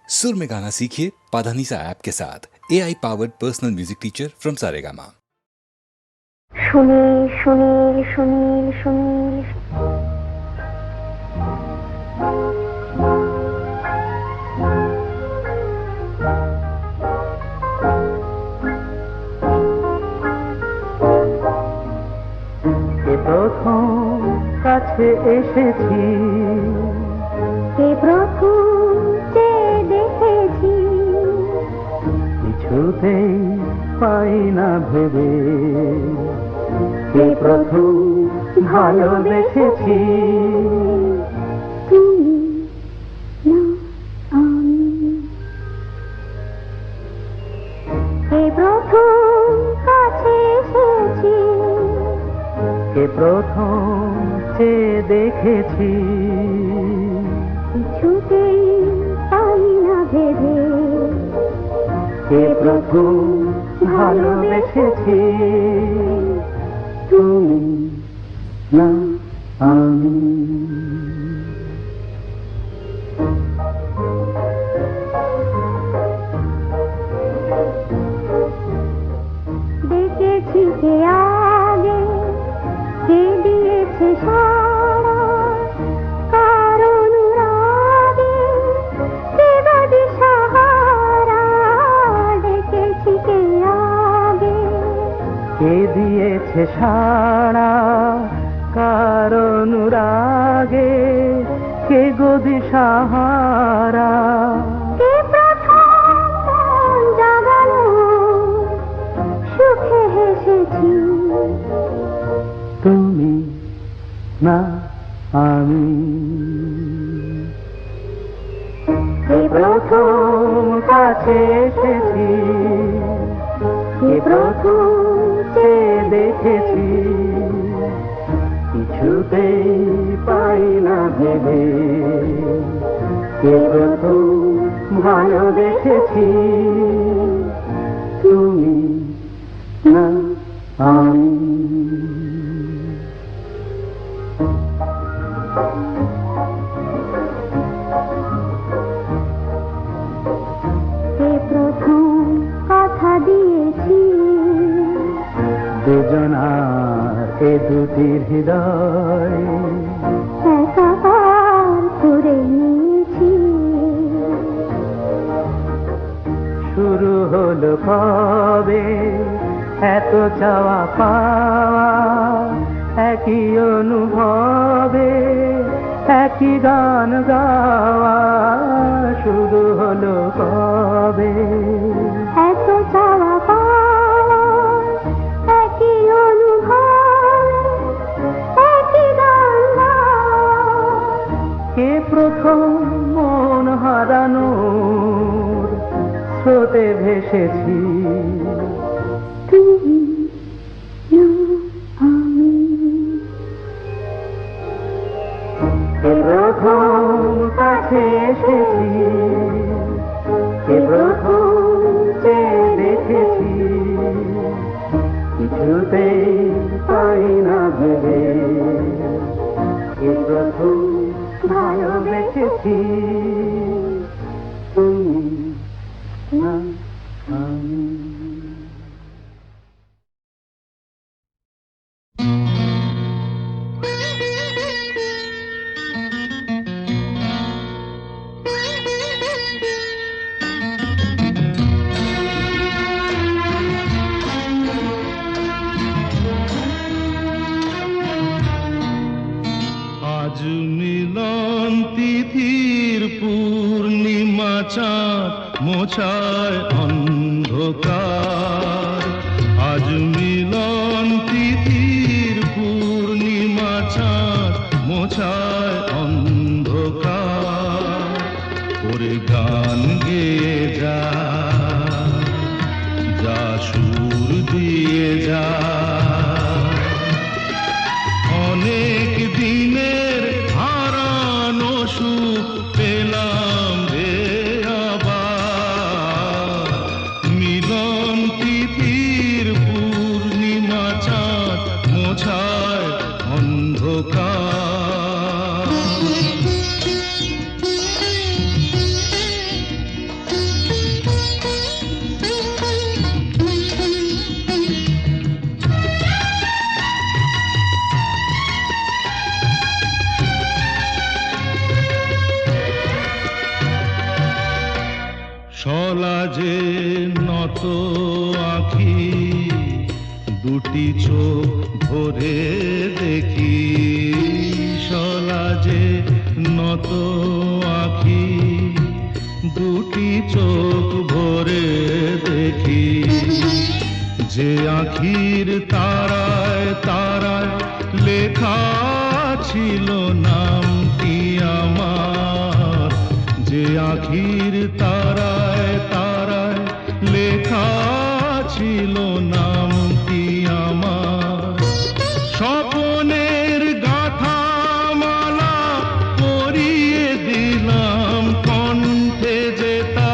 सुर में गाना सीखिए पाधानीसा ऐप के साथ। AI powered personal music teacher from Saregama. Sunil Sunil Sunil Sunil প্রথম কাছে এসেছি, কে প্রথম যে দেখেছি, কিছুতেই পাই না ভেবে, কে প্রথম ভালোবেসেছি। তুমি না আমি, কে প্রথম কাছে এসেছি, কে প্রথম যে দেখেছি, কিছুতেই পাই না ভেবে, কে প্রথম ভালোবেসেছি। তুমি না আমি। দেখেছি কে আগে, কে দিয়েছে সাড়া, কার অনুরাগে, কে বা দিশাহারা। দেখেছি কে আগে, কে দিয়েছে সাড়া, কার অনুরাগে, কে গো দিশাহারা। কে প্রথম মন জাগালো, সুখে হেসেছি। তুমি না আমি। কে প্রথম কাছে এসেছি, কে প্রথম যে দেখেছি, কিছুতেই পাই না ভেবে, কে প্রথম ভালোবেসেছি। তুমি না আমি। কে প্রথম কথা দিয়েছি, দুজনার এ দুটি হৃদয় একাকার করে নিয়েছি। শুরু হলো কবে এত চাওয়া পাওয়া, একই অনুভবে একই গান গাওয়া। শুরু হলো কবে এত চাওয়া পাওয়া, একই অনুভব, একই গান গাওয়া। কে প্রথম মন হারানোর স্রোতে ভেসেছি। তুমি না আমি, কে প্রথম কাছে এসেছি, কে প্রথম যে দেখেছি, কিছুতেই পাই না ভেবে, কে প্রথম ভালোবেসেছি। তুমি না আমি। আজ মিলন তিথির পূর্ণিমা চাঁদ মোছায় অন্ধকার। আজ মিলন তিথির পূর্ণিমা চাঁদ মোছায় অন্ধকার। ওরে গান গেয়ে যা, যা সুর দিয়ে যা, অনেক দিনের হারানো সুখ পেলাম রে আবার। মিলন তিথির পূর্ণিমা চাঁদ মোছায় অন্ধকার। সলাজে নত আঁখি দুটি চোখ ভরে দেখি, সলাজে নত আঁখি দুটি চোখ ভরে দেখি, যে আঁখির তারায় তারায় লেখা ছিল নামটি আমার, যে আঁখির তারায় তারায় লেখা ছিল নামটি আমার। স্বপনের গাথা মালা পরিয়ে দিলাম কণ্ঠে যেতা,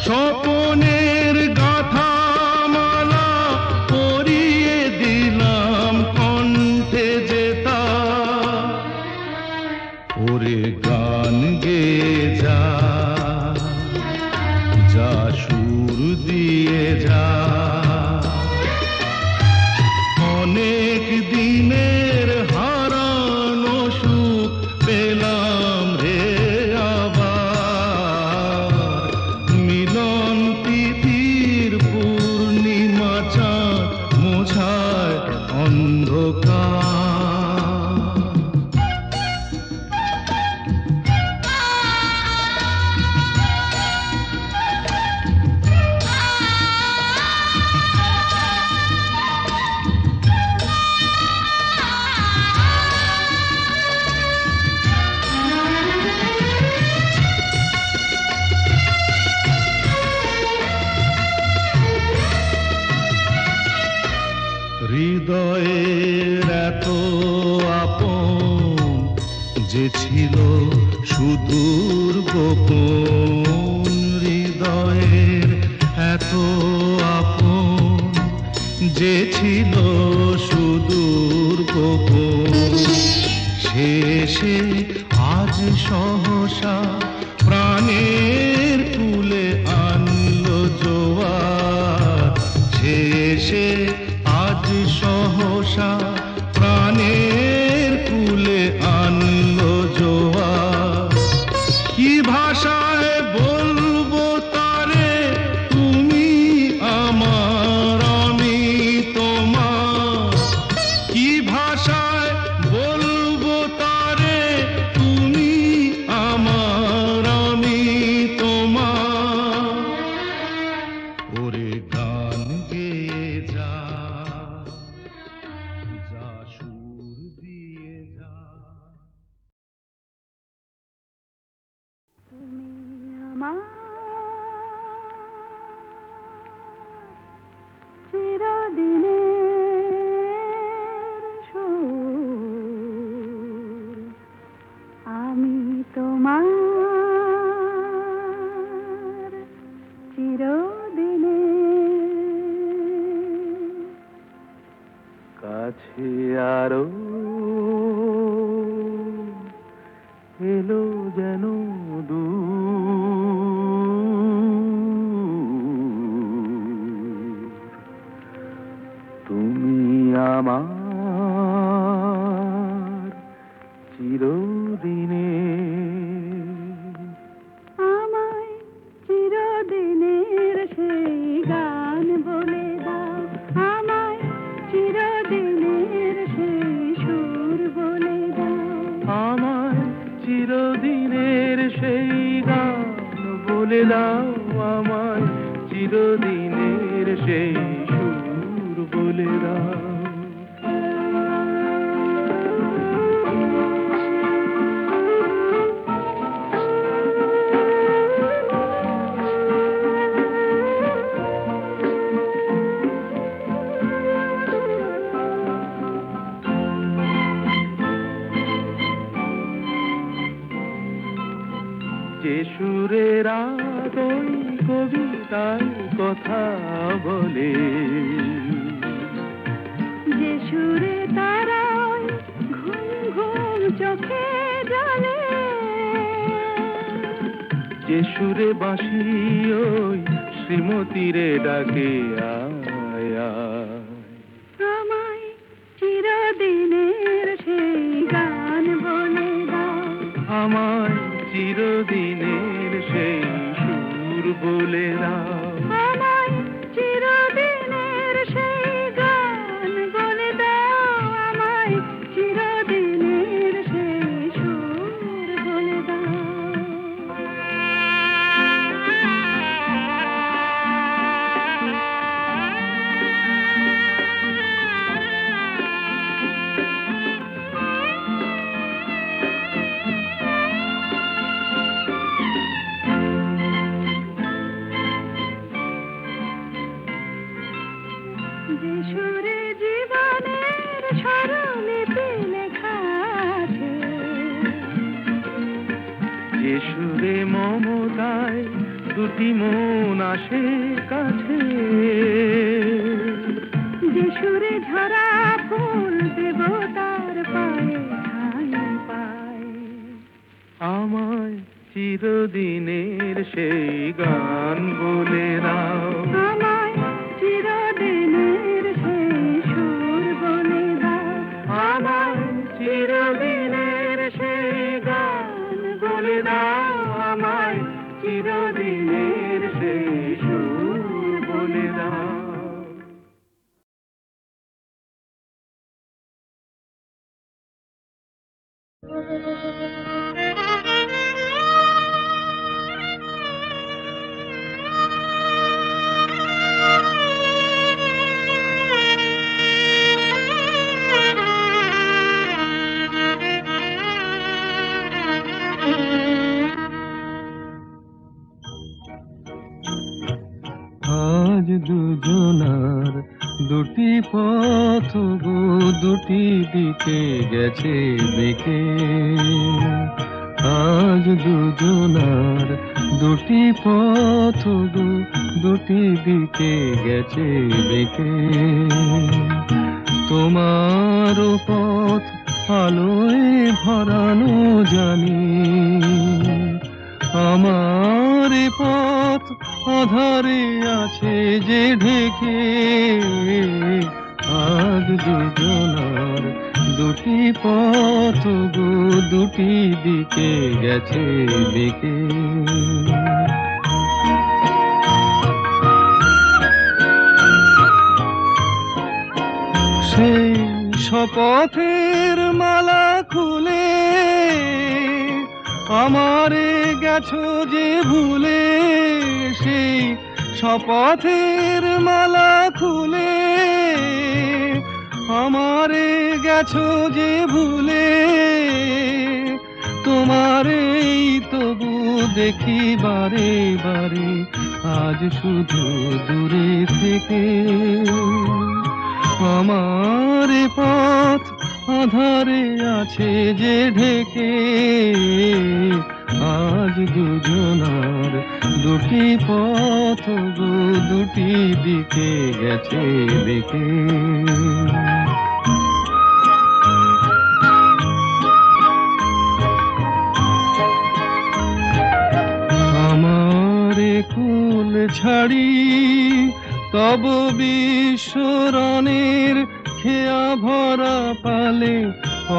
স্বপনের গাথা মালা পরিয়ে দিলাম কণ্ঠে যেতা। ওরে গান গেয়ে যা, যা সুর দিয়ে যা, অনেক দিনের হারানো সুখ পেলাম রে আবার। মিলন তিথির পূর্ণিমা চাঁদ মোছায় অন্ধকার। হৃদয়ের এত আপন যে ছিল সুদূর গোপন, হৃদয়ের এত আপন যে ছিল সুদূর গোপন, শেষে আজ সহসা প্রাণের কুলে আনলো জোয়ার, শেষে আজ সহসা প্রাণের কুলে আনলো জোয়ার। কি ভাষায় বলবো তারে তুমি আমার আমি তোমার, কি ভাষায় বলবো তারে তুমি আমার আমি তোমার। ওরে গান গেয়ে যা, যা সুর দিয়ে যা। তুমি আমার চিরদিনের সুর, আমি তোমার চিরদিনের। কাছে আরো এলো যেন দূর, তুমি আমার চিরদিনের। আমায় চিরদিনের সেই গান বলে দাও, আমায় চিরদিনের সেই সুর বলে দাও, আমায় চিরদিনের সেই গান বলে দাও, আমায় চিরদিনের সেই সুর বলে দাও। যে সুরের আদই কবিতার কথা বলে, যে সুরে তারায় ঘুম ঘুম চোখে জলে, যে সুরে বাঁশি ওই শ্রীমতীরে ডাকে আয় আয়। আমায় চিরদিনের সেই গান বলে দাও, আমায় চিরদিনের সেই সুর বলে দাও। আমায় চিরদিনের সেই গান বলে দাও, আমায় চিরদিনের সেই সুর বলে দাও। যে সুরে জীবনের স্বরলিপি লেখা আছে, যে সুরে মমতায় দুটি মন আসে কাছে, যে সুরে ঝরা ফুল দেবতার পায়ে ঠাঁই পায়, আমায় চিরদিনের সেই গান বলে দাও। আমায় চিরদিনের সেই সুর বলে দাও। আমায় চিরদিনের সেই গান বলে দাও, আমায় চিরদিনের সেই সুর বলে দাও। আজ দুজনার দুটি পথ গো দুটি দিকে গেছে বেঁকে। আজ দুজনার দুটি পথ গো দুটি দিকে গেছে বেঁকে। তোমার পথ আলোয় ভরানো জানি, আমার পথ আধারে আছে যে ঢেকে। আজ দুজনার দুটি পথ গো দুটি দিকে গেছে বেঁকে। সেই শপথের মালা খুলে আমারে গেছো যে ভুলে। সেই শপথের মালা খুলে আমারে গেছো যে ভুলে। তোমারেই তবু দেখি বারে বারে আজ শুধু দূরে থেকে। আমার পথ আধারে আছে যে ঢেকে। আজ দুজনার দুটি পথ গো দুটি দিকে গেছে বেঁকে। আমারে কুল ছাড়ি তব বিশ্বরণের খেয়া ভরা পালে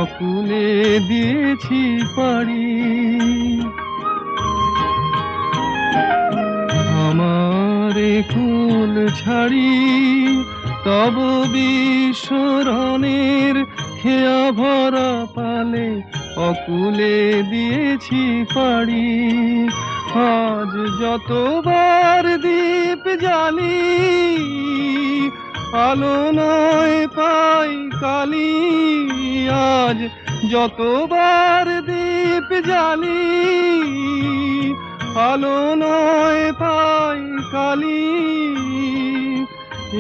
অকুলে দিয়েছি পাড়ি। আমারে কুল ছাড়ি তব বিশ্বরণের খেয়া ভরা পালে অকুলে দিয়েছি পাড়ি। আজ যতবার দীপ জ্বালি আলো নয় পাই কালি। আজ যতবার দীপ জ্বালি আলো নয় পাই কালি।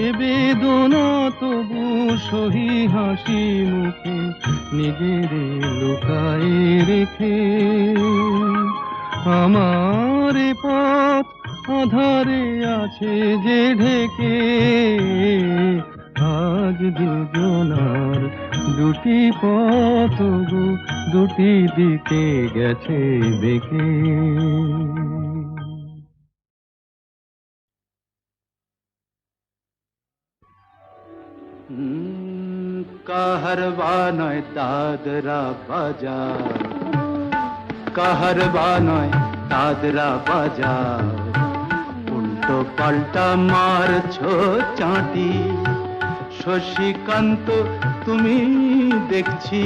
এ বেদনা তবু সহি হাসি মুখে নিজের লুকায়ে রেখে। আমার পথ আধারে আছে যে ঢেকে। আজ দুজনার দুটি পথ গো দুটি দিকে গেছে বেঁকে। কাহারবা নয় দাদরা বাজার, কাহারবা নয় দাদরা বাজার। উল্টো পাল্টা মারছো চাঁটি। শশীকান্ত তুমি দেখছি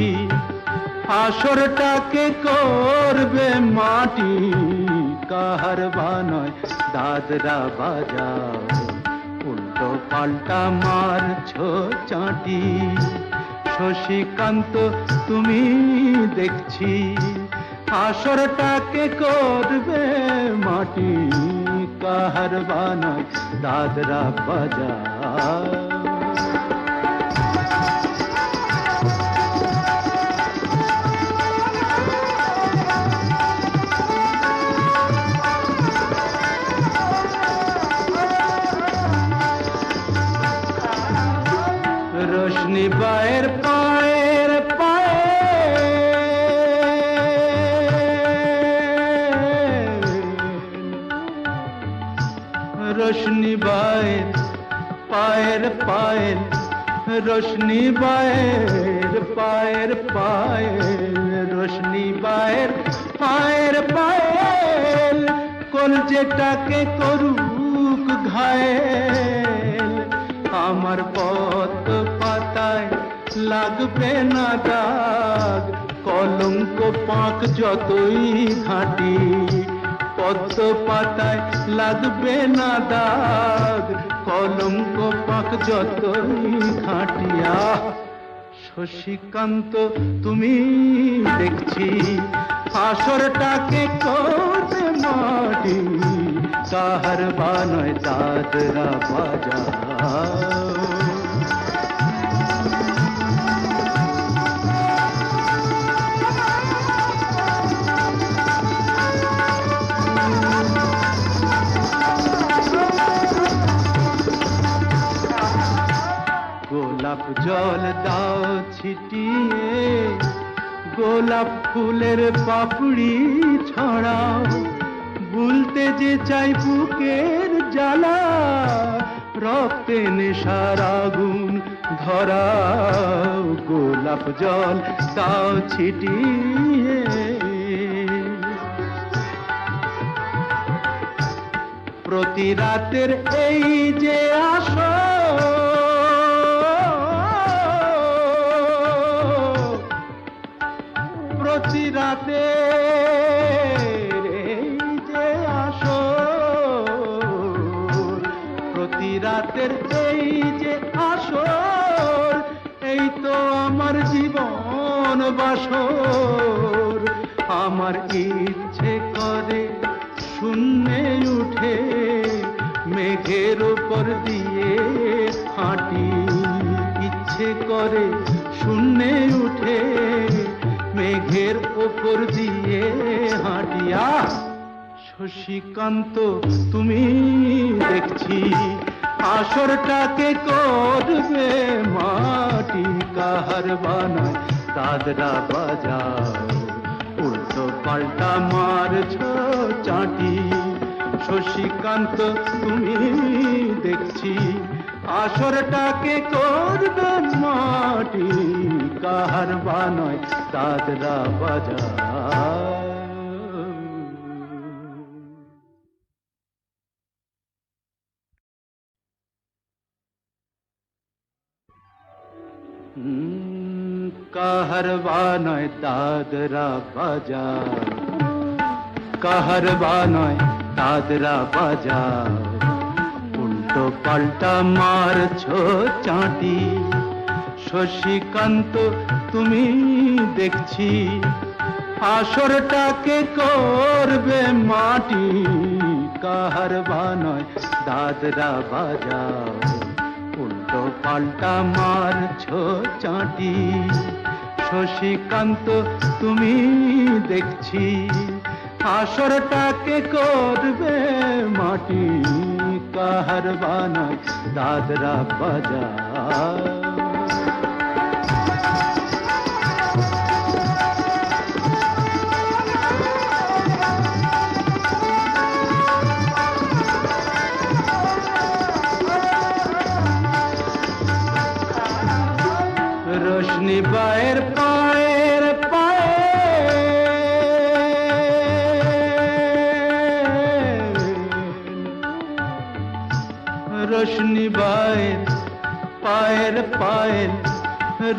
আসরটাকে করবে মাটি। কাহার বানয় দাদরা বাজাও, উল্টো পাল্টা মারছো চাঁটি। শশীকান্ত তুমি দেখছি আসরটাকে করবে মাটি। কাহার বানয় দাদরা বাজাও। रोशनी बाहर पाएर पाए, रोशनी बाहर पाएर पाएर, रोशनी बाहर पाएर पाएर, रोशनी बाहर पाएर पाएर, কলজেটাকে করুক ঘায়েল। আমার পথ পাতায় লাগবে না দাগ, কলঙ্ক পাক যতই ঘাঁটি। পদ্ম পাতায় লাগবে না দাগ, কলঙ্ক পাক যতই ঘাঁটিয়া। শশীকান্ত তুমি দেখছি আসরটাকে করবে মাটি। কাহার বানয় দাদরা বাজাও। গোলাপ জল দাও ছিটিয়ে, গোলাপ ফুলের পাপড়ি ছড়াও। ভুলতে যে চাই বুকের জ্বালা, রক্তে নেশার আগুন ধরাও। গোলাপ জল দাও ছিটিয়ে, প্রতি রাতের এই যে আসর, প্রতি রাতের এই যে আসর, প্রতি রাতের এই যে আসর, এই তো আমার জীবন বাসর। আমার ইচ্ছে করে শূন্যে উঠে মেঘের উপর দিয়ে হাঁটি। ইচ্ছে করে শূন্যে উঠে মেঘের উপর দিয়ে হাঁটিয়া। শশীকান্ত তুমি দেখছি আসরটাকে করবে মাটি। কাহার বানায় দাদরা বাজাও, উল্টো পাল্টা মারছো চাঁটি। শশীকান্ত তুমি দেখছি আসরটাকে করবে মাটি। কাহার বানয় দাদরা বাজাও। কাহার বানয় দাদরা বাজাও, কাহার বানয় দাদরা বাজাও। উল্টো পাল্টা মারছো চাঁটি। শশীকান্ত তুমি দেখছি আসরটাকে করবে মাটি। কাহার বানয় দাদরা বাজাও, উল্টো পাল্টা মারছো চাঁটি। শশীকান্ত তুমি দেখছি আসরটাকে করবে মাটি। কাহার বানয় দাদরা বাজাও। रोशनी बाहर पाएर पाए, रोशनी बाएर पाएर पायल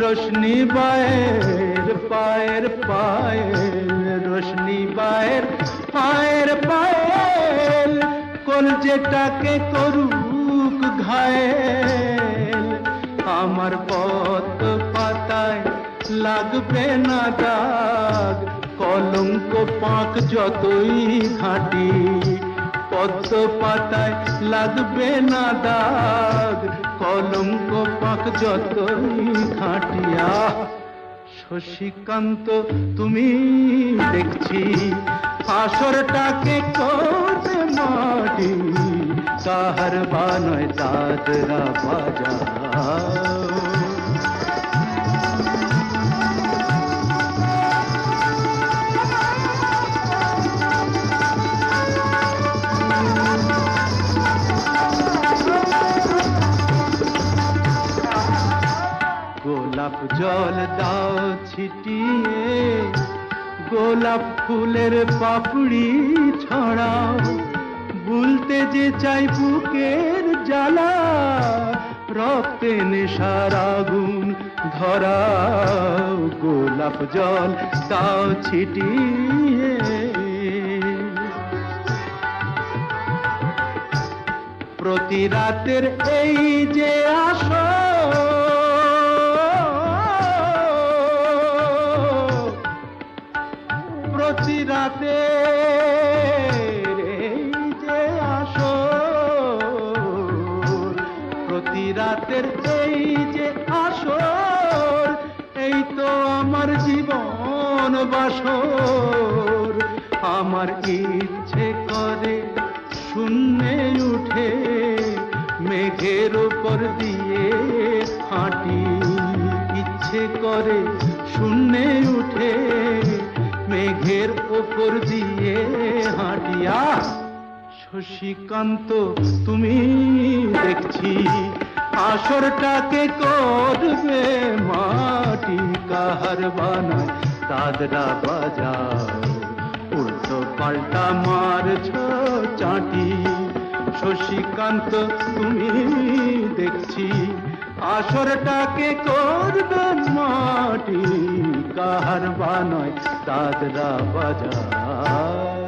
रोशनी बाएर पाएर पायल रोशनी बाएर पाएर पायल কলজেটাকে করুক ঘায়েল আমার পথ পাতায় লাগবে না দাগ কলঙ্ক পাক যতই ঘাঁটি পদ্ম পাতায় লাগবে না দাগ কলঙ্ক পাক যতই ঘাঁটিয়া শশীকান্ত তুমি দেখছি আসরটাকে করতে মাটি কাহার বানয় দাদরা বাজা গোলাপ জল দাও ছিটিয়ে গোলাপ ফুলের পাপড়ি ছড়াও ভুলতে যে চাই বুকের জ্বালা রক্তে নেশার আগুন ধরাও গোলাপ জল দাও ছিটিয়ে প্রতি রাতের এই যে আসর প্রতি রাতে যে আসর প্রতি রাতের এই যে আসর এই তো আমার জীবন বাসর আমার ইচ্ছে করে শূন্যে উঠে মেঘের উপর দিয়ে হাঁটি ইচ্ছে করে শূন্যে উঠে মেঘের ওপর দিয়ে হাঁটিয়া শশীকান্ত তুমি দেখছি আসরটাকে করবে মাটি কাহার বানায় দাদরা বাজাও উল্টো পাল্টা মারছ চাটি শশীকান্ত তুমি দেখছি আসরটাকে করবে মাটি কাহার বানয় দাদরা বাজায়